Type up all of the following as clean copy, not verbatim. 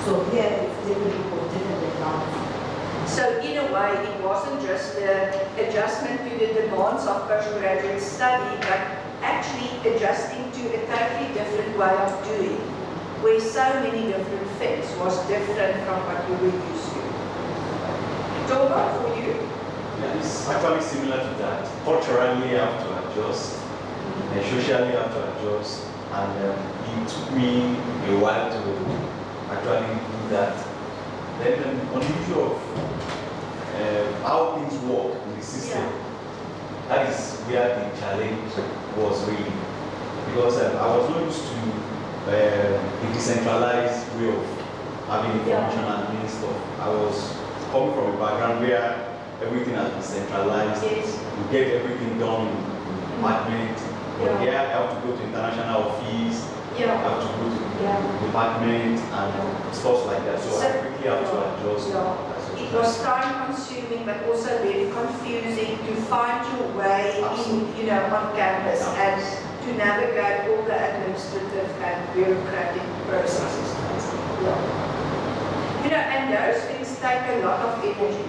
So here it's different for different demands. So in a way, it wasn't just the adjustment to the demands of postgraduate study, but actually adjusting to a totally different way of doing, where so many different things was different from what you were used to. Tova, for you? Yeah, it's actually similar to that. Culturally, you have to adjust, and socially, you have to adjust, and it took me a while to actually do that. Then on the issue of how things work in the system, that is where the challenge was really. Because I was not used to a decentralized way of having information and doing stuff. I was coming from a background where everything has been centralized. You get everything done in the department. But here I have to go to international office. I have to go to the department and stuff like that. So I quickly have to adjust. It was time consuming but also very confusing to find your way in, on campus and to navigate all the administrative and bureaucratic processes. And those things take a lot of energy.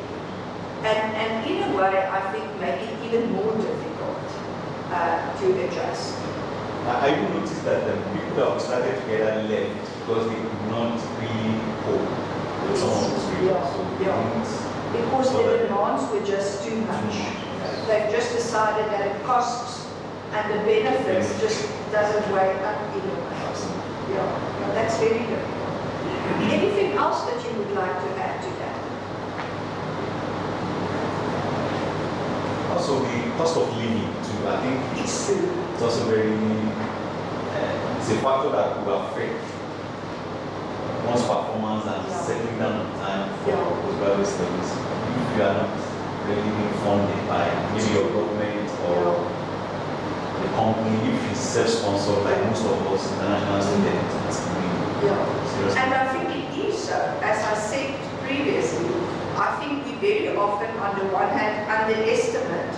And in a way, I think make it even more difficult to adjust. I even noticed that the people that we started together left because they could not really cope with some of the students. Because the demands were just too much. They've just decided that it costs and the benefits just doesn't weigh up in a way. That's very difficult. Anything else that you would like to add to that? Also, the cost of living too. I think It's true. it's also very, it's a factor that will affect one's performance and settling down on time for postgraduate studies. If you are not really being funded by maybe your government or the company, if it's self-sponsored like most of us international students, it's serious. And I think it is so. As I said previously, I think we very often, on the one hand, underestimate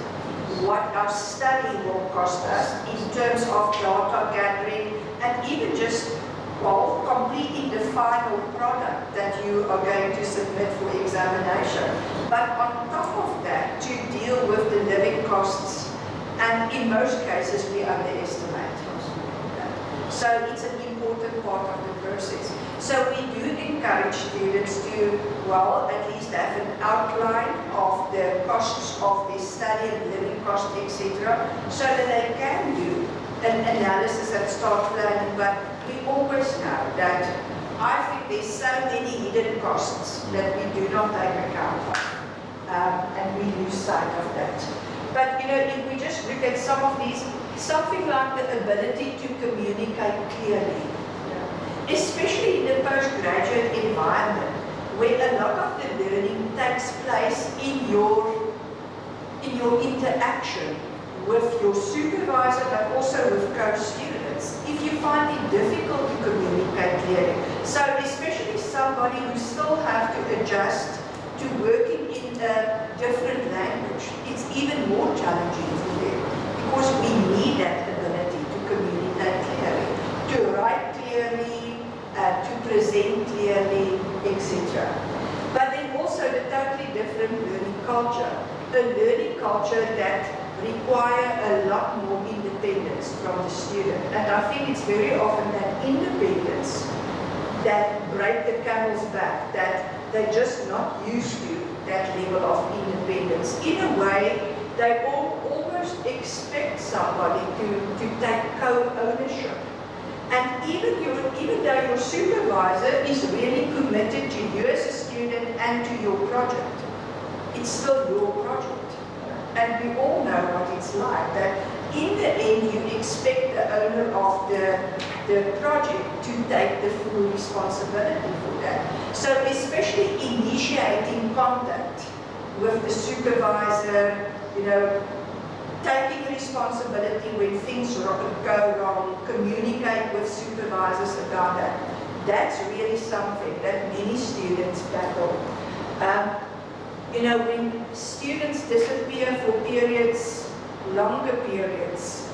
what our study will cost us in terms of data gathering and even just, completing the final product that you are going to submit for examination. But on top of that, to deal with the living costs, and in most cases we underestimate. So it's an important part of the process. So we do encourage students to, at least have an outline of the costs of their study and living costs, etc., so that they can do an analysis and start planning. But we always know that I think there's so many hidden costs that we do not take account of, and we lose sight of that. But if we just look at some of these, something like the ability to communicate clearly, especially in the postgraduate environment, where a lot of the learning takes place in your interaction with your supervisor, but also with co-students. If you find it difficult to communicate clearly, so especially somebody who still have to adjust to working in a different language, it's even more challenging for them, because we need that ability to communicate clearly, to write clearly, to present clearly, etc. But then also the totally different learning culture, a learning culture that require a lot more independence from the student. And I think it's very often that independence that break the camel's back, that they're just not used to that level of independence. In a way, they almost expect somebody to take co-ownership. And even though your supervisor is really committed to you as a student and to your project, it's still your project. And we all know what it's like, that in the end you expect the owner of the project to take the full responsibility for that. So especially initiating contact with the supervisor, taking responsibility when things go wrong, communicate with supervisors about that. That's really something that many students battle. When students disappear for periods, longer periods,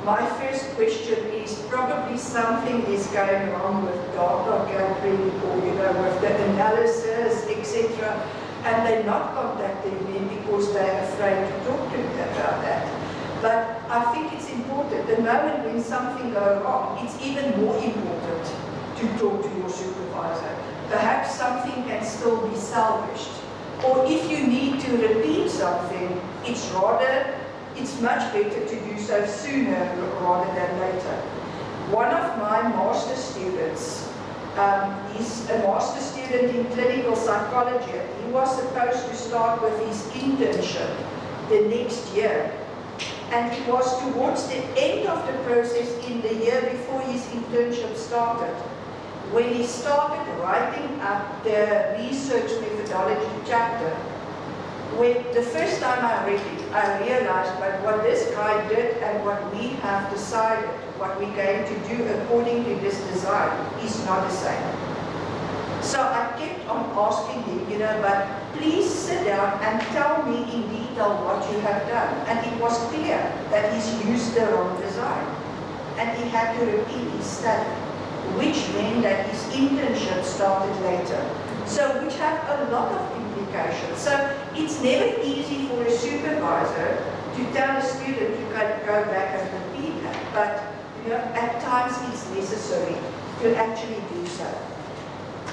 my first question is probably something is going wrong with data gathering or, with the analysis, etc. And they're not contacting me because they're afraid to talk to me about that. But I think it's important. The moment when something goes wrong, it's even more important to talk to your supervisor. Perhaps something can still be salvaged. Or if you need to repeat something, it's much better to do so sooner rather than later. One of my master students is a master student in clinical psychology. He was supposed to start with his internship the next year. And it was towards the end of the process in the year before his internship started, when he started writing up the research methodology chapter. When the first time I read it, I realized that what this guy did and what we have decided, what we're going to do according to this design, is not the same. So I kept on asking him, but please sit down and tell me in detail what you have done. And it was clear that he's used the wrong design. And he had to repeat his study, which meant that his internship started later. So, which have a lot of implications. So, it's never easy for a supervisor to tell a student to go back and repeat that. But, at times it's necessary to actually do so.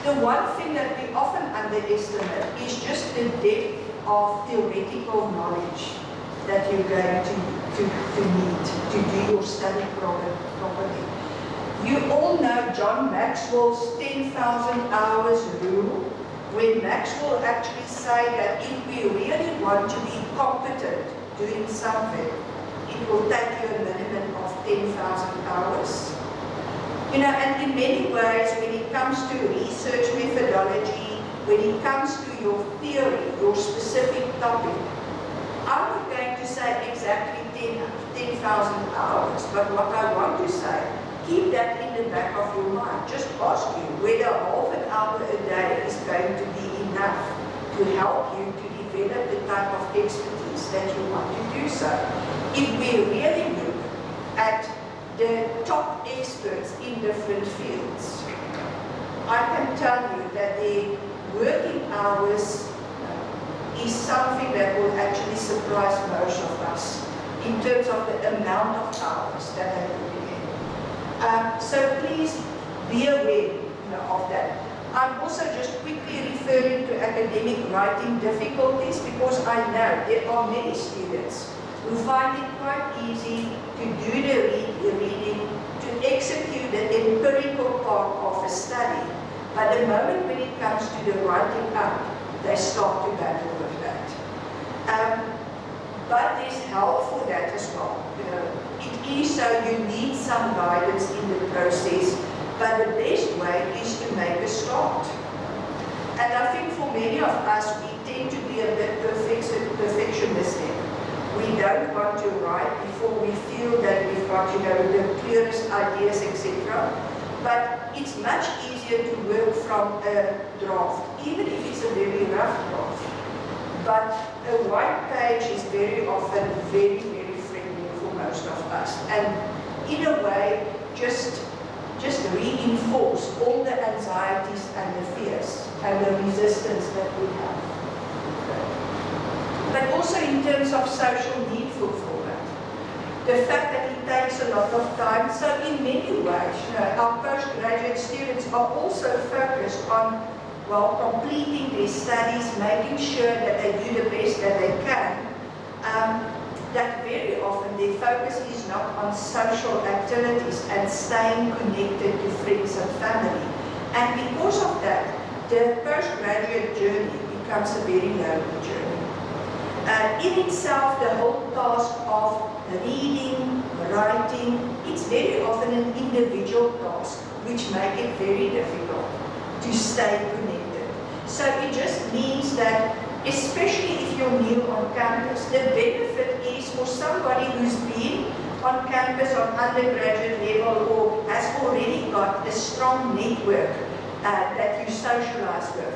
The one thing that we often underestimate is just the depth of theoretical knowledge that you're going to need to do your study properly. You all know John Maxwell's 10,000 hours rule, where Maxwell actually said that if we really want to be competent doing something, it will take you a minimum of 10,000 hours. And in many ways, when it comes to research methodology, when it comes to your theory, your specific topic, I'm not going to say exactly 10,000 hours, but what I want to say, keep that in the back of your mind. Just ask you whether half an hour a day is going to be enough to help you to develop the type of expertise that you want to do so. If we really look at the top experts in different fields, I can tell you that the working hours is something that will actually surprise most of us in terms of the amount of hours that they put in. So please be aware of that. I'm also just quickly referring to academic writing difficulties because I know there are many students who find it quite easy to do the reading, to execute the empirical part of a study. But the moment when it comes to the writing up, they start to battle with that. But there's help for that as well. It is so you need some guidance in the process, but the best way is to make a start. And I think for many of us, we tend to be a bit perfectionistic. We don't want to write before we feel that we've got, the clearest ideas, etc. But it's much easier to work from a draft, even if it's a very rough draft. But a white page is very often very, very friendly for most of us. And in a way, just reinforce all the anxieties and the fears and the resistance that we have. But also in terms of social need fulfillment. The fact that it takes a lot of time. So in many ways, our postgraduate students are also focused on, completing their studies, making sure that they do the best that they can. That very often their focus is not on social activities and staying connected to friends and family. And because of that, the postgraduate journey becomes a very lonely journey. In itself, the whole task of reading, writing, it's very often an individual task, which makes it very difficult to stay connected. So it just means that, especially if you're new on campus, the benefit is for somebody who's been on campus on undergraduate level or has already got a strong network that you socialize with.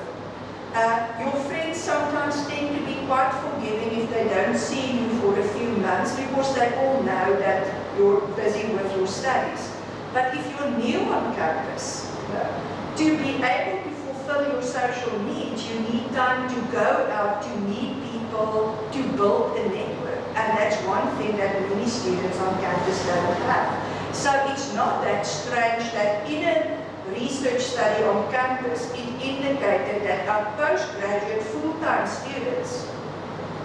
Your friends sometimes tend to be quite forgiving if they don't see you for a few months because they all know that busy with your studies. But if you're new on campus, to be able to fulfill your social needs, you need time to go out, to meet people, to build a network. And that's one thing that many students on campus don't have. So it's not that strange that in a research study on campus, it indicated that our postgraduate full-time students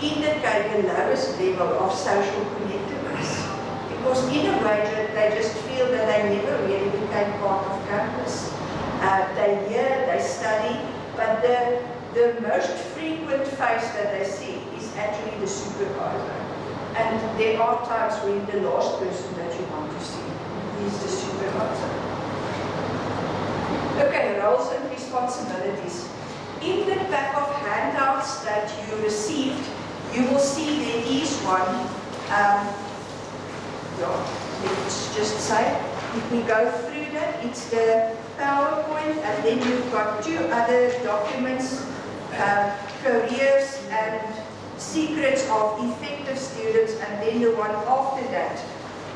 indicate the lowest level of social connectedness. Because in a way, they just feel that they never really became part of campus. They hear, they study, but the most frequent face that they see is actually the supervisor. And there are times when the last person that you want to see is the supervisor. Okay, roles and responsibilities. In the pack of handouts that you received, you will see there is one. Let's just say, if we go through that, it's the PowerPoint, and then you've got two other documents, careers and secrets of effective students, and then the one after that,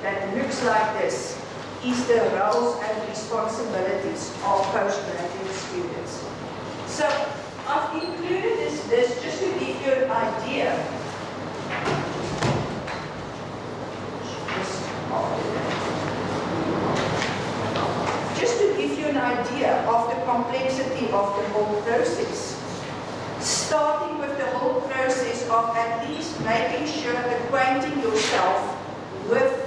that looks like this, is the roles and responsibilities of postgraduate students. So I've included this list just to give you an idea. Just to give you an idea of the complexity of the whole process. Starting with the whole process of at least making sure acquainting yourself with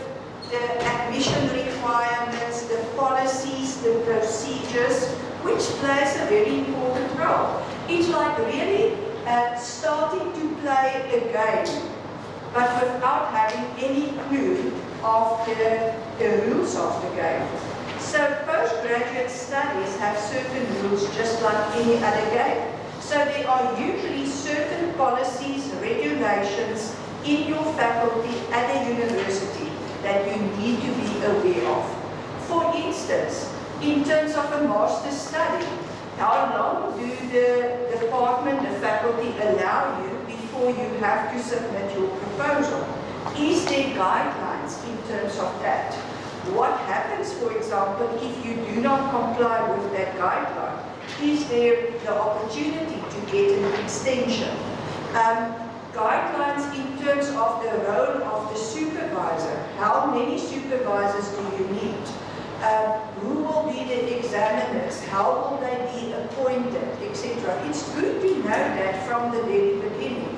the admission requirements, the policies, the procedures, which plays a very important role. It's like really starting to play a game, but without having any clue of the rules of the game. So postgraduate studies have certain rules just like any other game. So there are usually certain policies, regulations in your faculty at a university that you need to be aware of. For instance, in terms of a master's study, how long do the department, the faculty allow you before you have to submit your proposal? Is there guidelines in terms of that? What happens, for example, if you do not comply with that guideline? Is there the opportunity to get an extension? Guidelines in terms of the role of the supervisor. How many supervisors do you need? Who will be the examiners? How will they be appointed, etc. It's good to know that from the very beginning.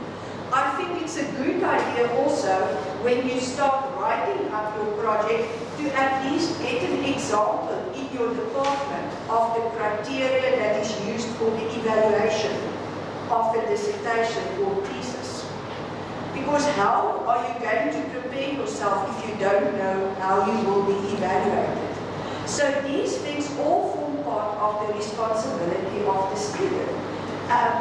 I think it's a good idea also when you start writing up your project to at least get an example in your department of the criteria that is used for the evaluation of a dissertation or thesis. Because how are you going to prepare yourself if you don't know how you will be evaluated? So these things all form part of the responsibility of the student.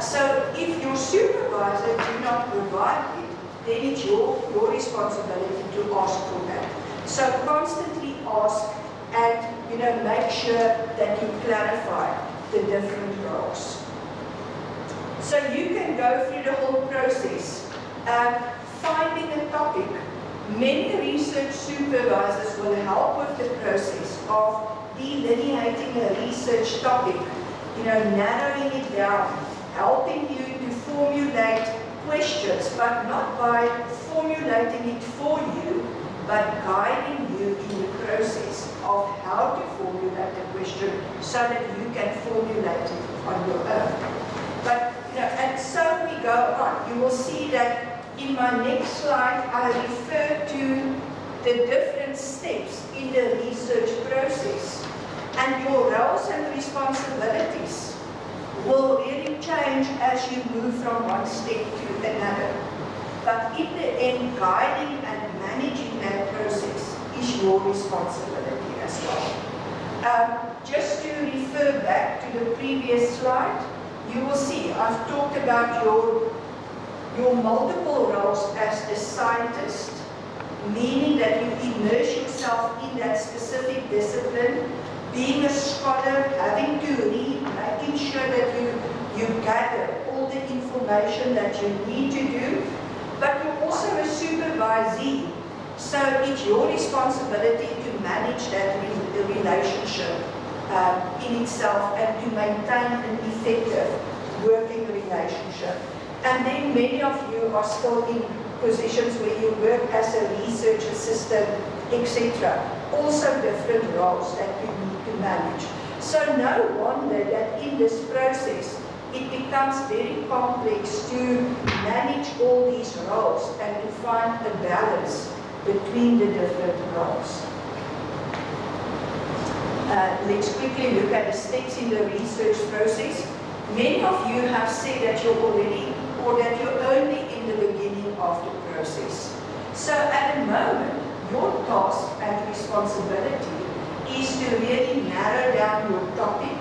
So if your supervisor do not provide it, then it's your responsibility to ask for that. So constantly ask and make sure that you clarify the different roles. So you can go through the whole process. Finding a topic. Many research supervisors will help with the process of delineating a research topic, narrowing it down, helping you to formulate questions, but not by formulating it for you, but guiding you in the process of how to formulate the question so that you can formulate it on your own. But, and so we go on. You will see that in my next slide, I refer to the different steps in the research process. And your roles and responsibilities will really change as you move from one step to another. But in the end, guiding and managing that process is your responsibility as well. Just to refer back to the previous slide, you will see I've talked about your multiple roles as a scientist, meaning that you immerse yourself in that specific discipline, being a scholar, having to read, making sure that you gather all the information that you need to do, but you're also a supervisee, So it's your responsibility to manage that relationship in itself and to maintain an effective working relationship. And then many of you are still in positions where you work as a research assistant, etc. Also different roles that you need to manage. So no wonder that in this process, it becomes very complex to manage all these roles and to find a balance between the different roles. Let's quickly look at the steps in the research process. Many of you have said that you're already, or that you're only in the beginning of the process. So at the moment, your task and responsibility is to really narrow down your topic,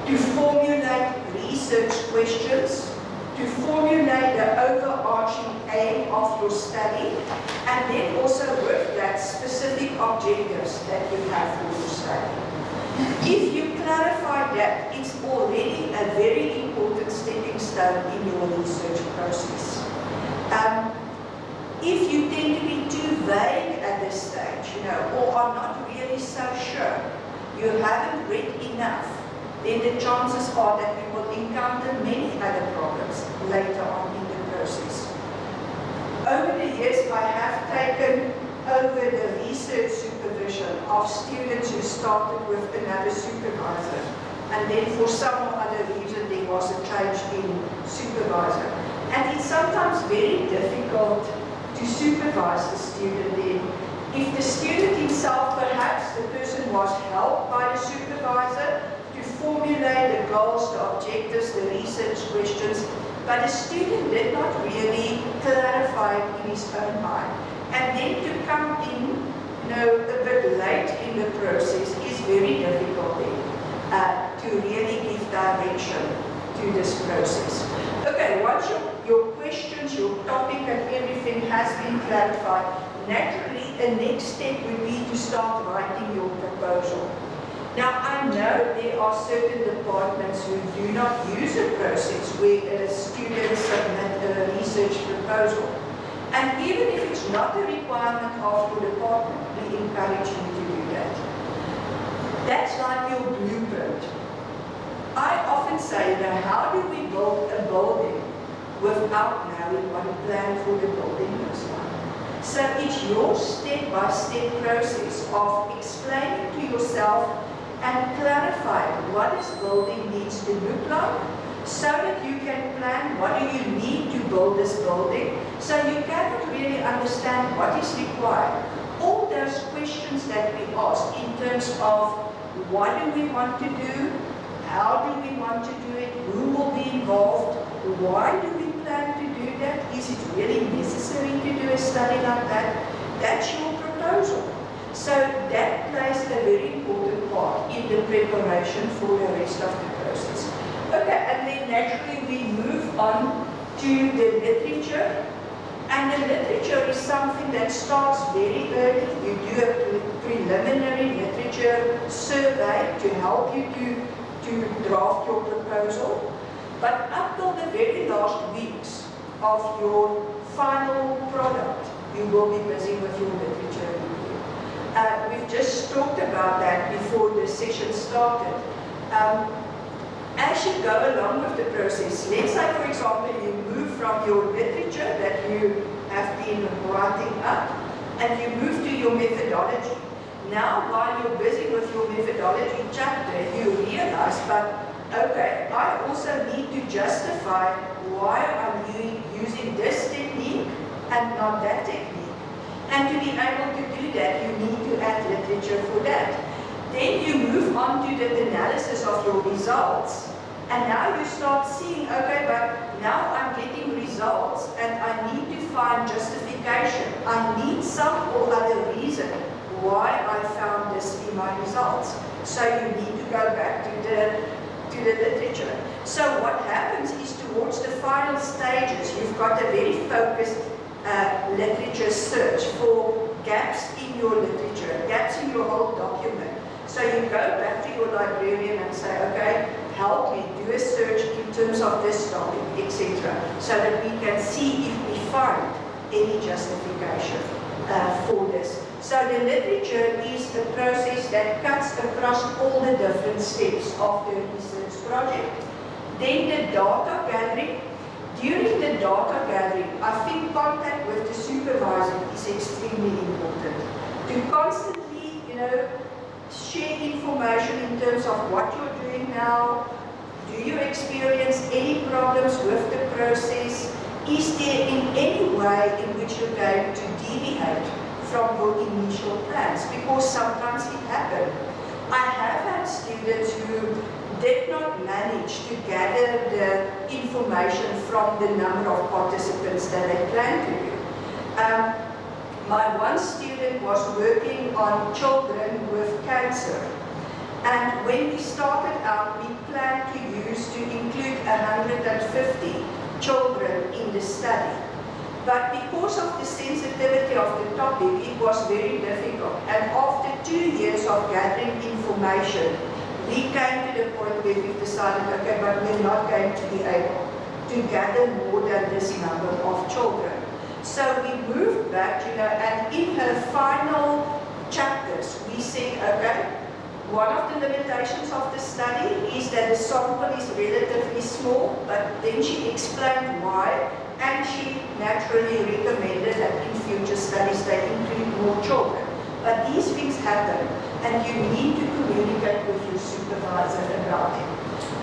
to formulate research questions, to formulate the overarching aim of your study, and then also with that specific objectives that you have for your study. If you clarify that, it's already a very important stepping stone in your research process. If you tend to be too vague at this stage, or are not really so sure, you haven't read enough, then the chances are that you will encounter many other problems later on in the process. Over the years, I have taken over the research supervision of students who started with another supervisor, and then for some or other reason there was a change in supervisor. And it's sometimes very difficult to supervise the student then. If the student himself, perhaps the person was helped by the supervisor to formulate the goals, the objectives, the research questions, but the student did not really clarify it in his own mind. And then to come in, a bit late in the process is very difficult then, to really give direction to this process. Okay, once your questions, your topic and everything has been clarified, naturally the next step would be to start writing your proposal. Now I know there are certain departments who do not use a process where a student submits a research proposal. And even if it's not a requirement of your department, we encourage you to do that. That's like your blueprint. I often say, how do we build a building without knowing what a plan for the building looks like? So it's your step-by-step process of explaining to yourself and clarifying what this building needs to look like, so that you can plan what do you need to build this building, so you cannot really understand what is required. All those questions that we ask in terms of what do we want to do, how do we want to do it, who will be involved, why do we plan to do that, is it really necessary to do a study like that? That's your proposal. So that plays a very important part in the preparation for the rest of the process. Okay, and then naturally we move on to the literature. And the literature is something that starts very early. You do a preliminary literature survey to help you to draft your proposal. But up till the very last weeks of your final product, you will be busy with your literature review. We've just talked about that before the session started. As you go along with the process, let's say, for example, you move from your literature that you have been writing up, and you move to your methodology. Now, while you're busy with your methodology chapter, you realize, but okay, I also need to justify why I'm using this technique and not that technique. And to be able to do that, you need to add literature for that. Then you move on to the analysis of your results, and now you start seeing, okay, but now I'm getting results and I need to find justification. I need some or other reason why I found this in my results. So you need to go back to the literature. So what happens is towards the final stages, you've got a very focused literature search for gaps in your literature, gaps in your whole document. So you go back to your librarian and say, okay, help me do a search in terms of this topic, etc., so that we can see if we find any justification. for this. So the literature is a process that cuts across all the different steps of the research project. Then the data gathering. During the data gathering, I think contact with the supervisor is extremely important. To constantly, share information in terms of what you're doing now. Do you experience any problems with the process? Is there in any way in which you're going to deviate from your initial plans? Because sometimes it happens. I have had students who did not manage to gather the information from the number of participants that they planned to do. My one student was working on children with cancer. And when we started out, we planned to include 150 children in the study. But because of the sensitivity of the topic, it was very difficult. And after 2 years of gathering information, we came to the point where we decided, okay, but we're not going to be able to gather more than this number of children. So we moved back, and in her final chapters, we said, okay, one of the limitations of the study is that the sample is relatively small, but then she explained why, and she naturally recommended that in future studies they include more children. But these things happen, and you need to communicate with your supervisor about it.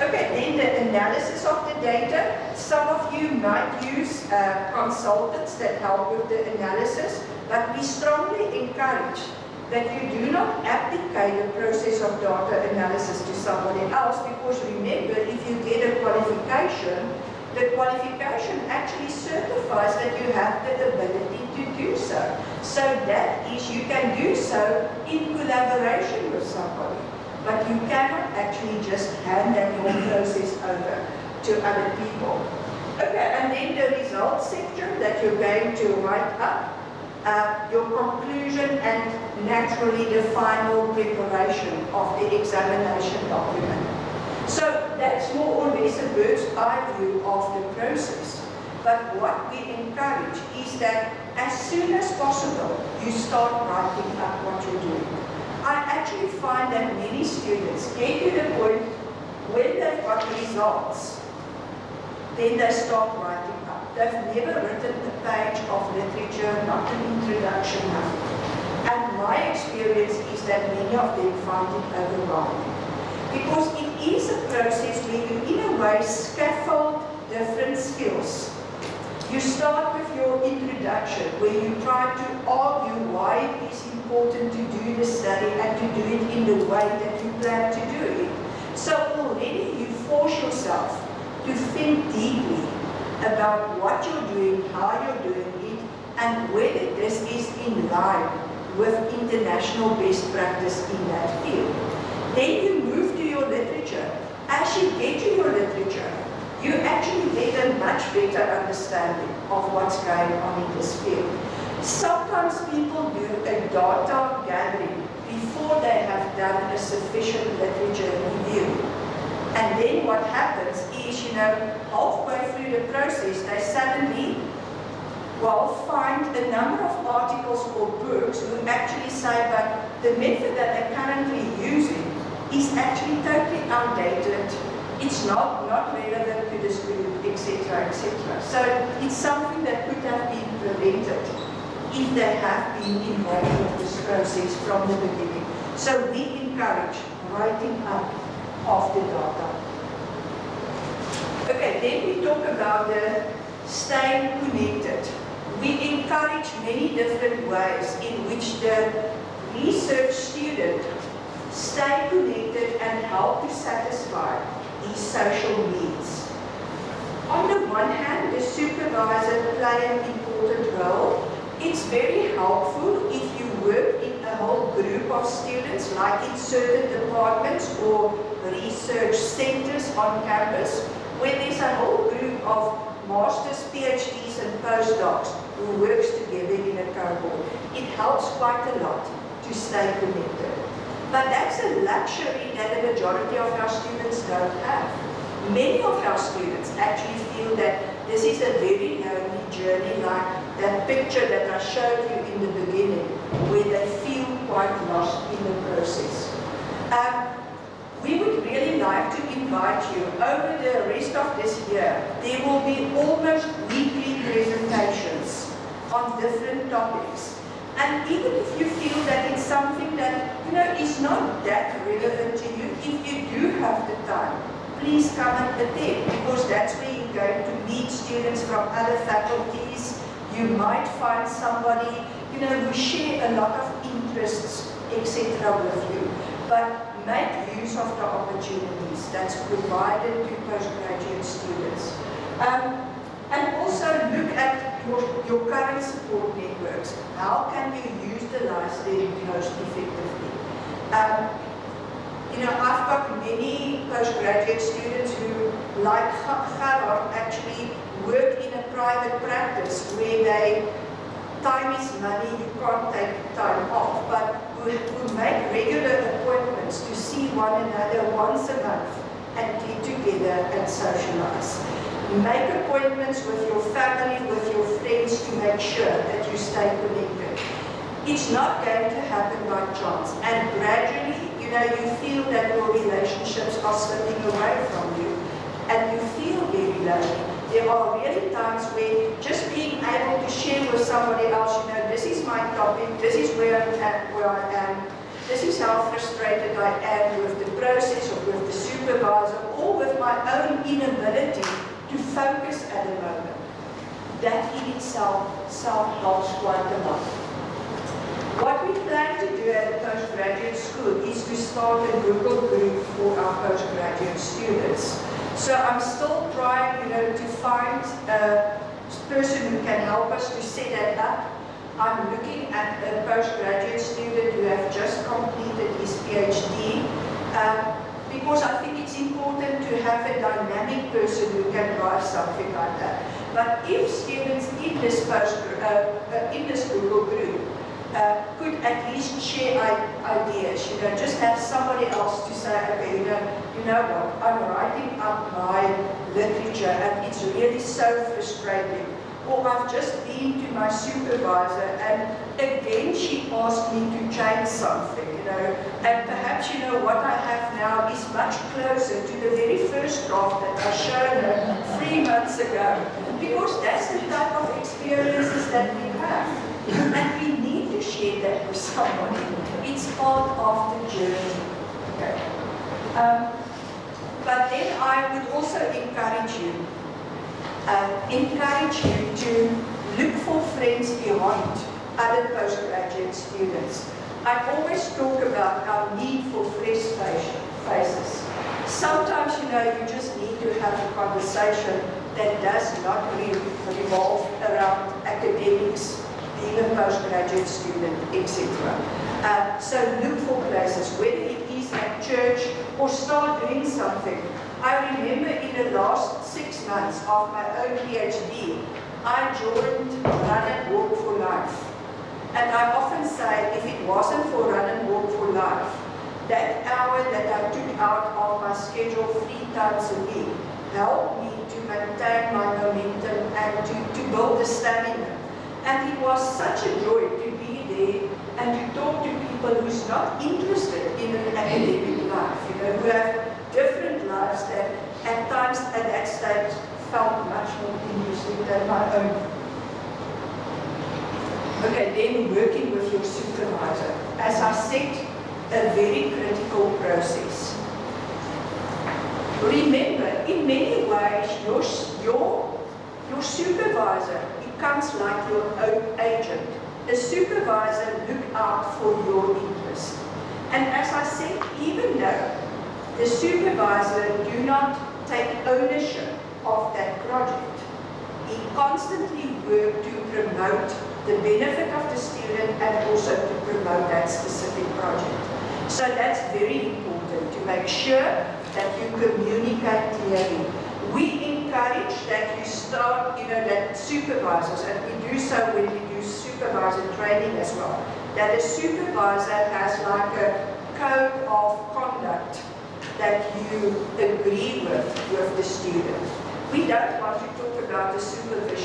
Okay, then the analysis of the data. Some of you might use consultants that help with the analysis, but we strongly encourage that you do not applicate the process of data analysis to somebody else, because remember, if you get a qualification, the qualification actually certifies that you have the ability to do so. So that is, you can do so in collaboration with somebody, but you cannot actually just hand that whole process over to other people. Okay, and then the results section that you're going to write up. Your conclusion and naturally the final preparation of the examination document. So that's more or less a bird's eye view of the process. But what we encourage is that as soon as possible, you start writing up what you're doing. I actually find that many students get to the point when they've got results, then they start writing. They've never written a page of literature, not an introduction, nothing. And my experience is that many of them find it overwhelming. Because it is a process where you, in a way, scaffold different skills. You start with your introduction, where you try to argue why it is important to do the study and to do it in the way that you plan to do it. So already you force yourself to think deeply about what you're doing, how you're doing it, and whether this is in line with international best practice in that field. Then you move to your literature. As you get to your literature, you actually get a much better understanding of what's going on in this field. Sometimes people do a data gathering before they have done a sufficient literature review. And then what happens is, halfway through the process, they suddenly, find a number of articles or books who actually say, but the method that they're currently using is actually totally outdated. It's not relevant to this group, etc., etc. So it's something that could have been prevented if they have been involved with this process from the beginning. So we encourage writing up of the data. Okay, then we talk about the staying connected. We encourage many different ways in which the research student stay connected and help to satisfy these social needs. On the one hand, the supervisor plays an important role. It's very helpful if you work in a whole group of students, like in certain departments or research centers on campus, where there's a whole group of masters, PhDs, and postdocs who works together in a cohort. It helps quite a lot to stay connected. But that's a luxury that the majority of our students don't have. Many of our students actually feel that this is a very lonely journey, like that picture that I showed you in the beginning, where they feel quite lost in the process. We would really like to invite you over the rest of this year. There will be almost weekly presentations on different topics. And even if you feel that it's something that, is not that relevant to you, if you do have the time, please come and attend, because that's where you're going to meet students from other faculties. You might find somebody, who share a lot of interests, etc. with you. But make use of the opportunities that's provided to postgraduate students. And also look at your current support networks. How can you utilize them most effectively? I've got many postgraduate students who, like Gerard, actually work in a private practice where time is money, you can't take time off, but who make regular appointments to see one another once a month and get together and socialize. Make appointments with your family, with your friends, to make sure that you stay connected. It's not going to happen by chance, and gradually, you feel that your relationships are slipping away from you, and you feel very lonely. There are really times where just being able to share with somebody else, this is my topic, this is where I am, this is how frustrated I am with the process, or with the supervisor, or with my own inability to focus at the moment. That in itself helps quite a lot. What we plan to do at the postgraduate school is to start a Google group for our postgraduate students. So I'm still trying, to find a person who can help us to set that up. I'm looking at a postgraduate student who has just completed his PhD, because I think it's important to have a dynamic person who can drive something like that. But if students in this Google group could at least share ideas, just have somebody else to say, okay, you know what, I'm writing up my literature and it's really so frustrating. Or I've just been to my supervisor and again she asked me to change something, and perhaps what I have now is much closer to the very first draft that I showed her 3 months ago, because that's the type of experiences that we have. And we need to share that with somebody. It's part of the journey. Okay. But then I would also encourage you to look for friends beyond other postgraduate students. I always talk about our need for fresh faces. Sometimes, you just need to have a conversation that does not revolve around academics, being a postgraduate student, etc. So look for places, whether it is at church or start doing something. I remember in the last 6 months of my own PhD, I joined Run and Walk for Life. And I often say, if it wasn't for Run and Walk for Life, that hour that I took out of my schedule 3 times a week helped me to maintain my momentum and to build the stamina. And it was such a joy to be there and to talk to people who's not interested in an academic life, who have different lives that at times at that stage felt much more interesting than my own. Okay, then working with your supervisor. As I said, a very critical process. Remember, in many ways, your supervisor becomes like your own agent. A supervisor looks out for your interest. And as I said, even though the supervisor do not take ownership of that project, he constantly works to promote the benefit of the student and also to promote that specific project. So that's very important, to make sure that you communicate clearly. We encourage that you start, that supervisors, and we do so when we do supervisor training as well, that a supervisor has like a code of conduct that you agree with the student. We don't want to talk about the supervision